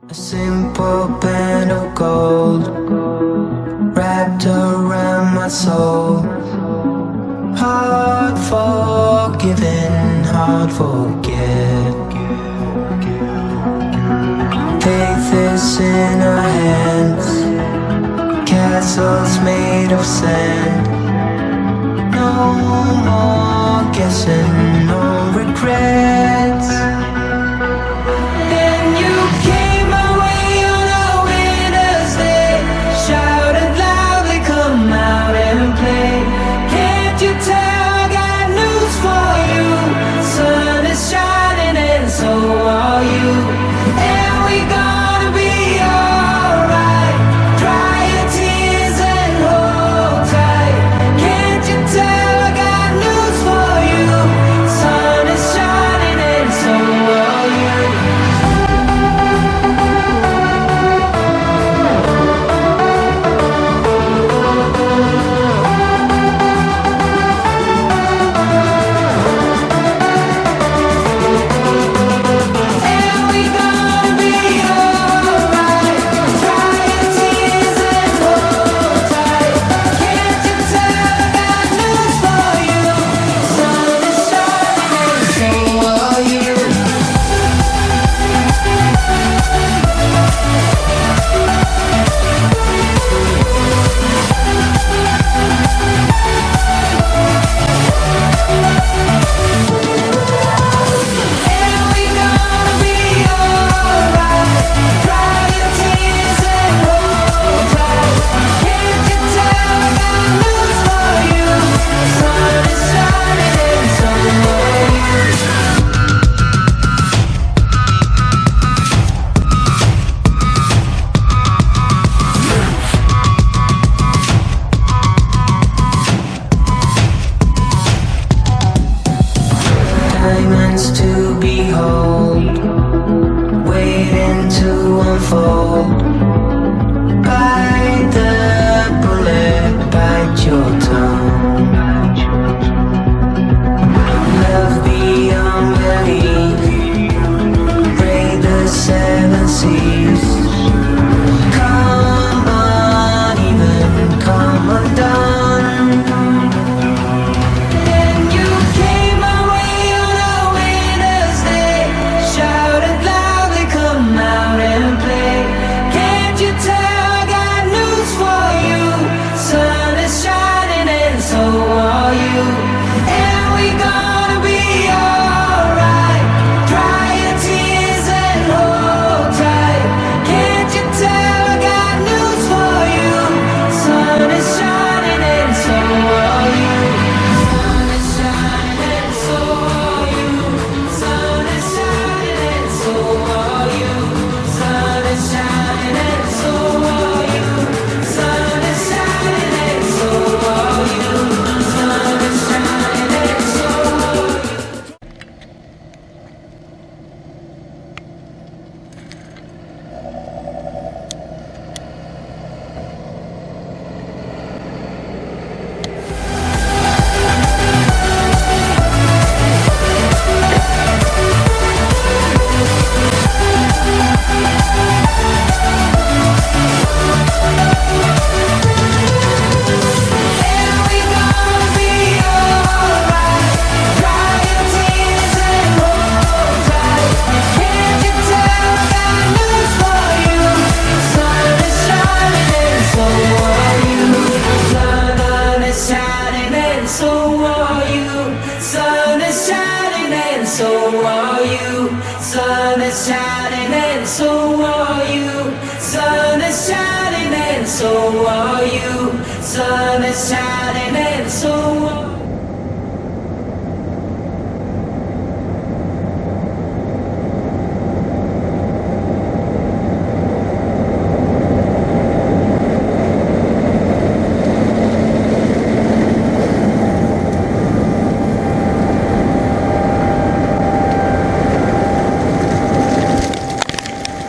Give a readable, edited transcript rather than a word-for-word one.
A simple band of gold wrapped around my soul. Hard forgiven, hard forget. Faith is in our hands, castles made of sand. No more guessing, no regrets. Then you came my way on a winter's day, shouted loudly, come out and play. Can't you tell I got news for you? Sun is shining and so are you. And we gonna be alright. Dry your tears and hold tight. Can't you tell I got news for you? Sun is shining and so are you. And we gonna be alright. Dry your tears and hold tight. Can't you tell I got news for you? Sun is shining and so are you. And we gonna be alright. Dry your tears and hold tight. Can't you tell I got news for you? Sun is shining and so are you. Diamonds to behold, waiting to unfold. Bite the bullet, bite your tongue. Love beyond belief, break the seven seas. Come uneven, come undone. Then you came my way on a winter's day, shouted loudly, come out and play. Can't you tell I got news for you? Sun is shining and so are you. And we gonna be alright. Dry your tears and hold tight. Can't you tell I got news for you? Sun is shining and so are you. Sun is shining and so are you. Sun is shining and so are you. Sun is shining and so are you. Sun is shining and so are you. Sun is shining and so are you. And we gonna be alright. Dry your tears and hold tight. Can't you tell I got news for you? Sun is shining and so are you. Sun is shining and so are you. Sun is shining and so are you. Sun is shining and so are you. Sun is shining and so are you. Sun is shining.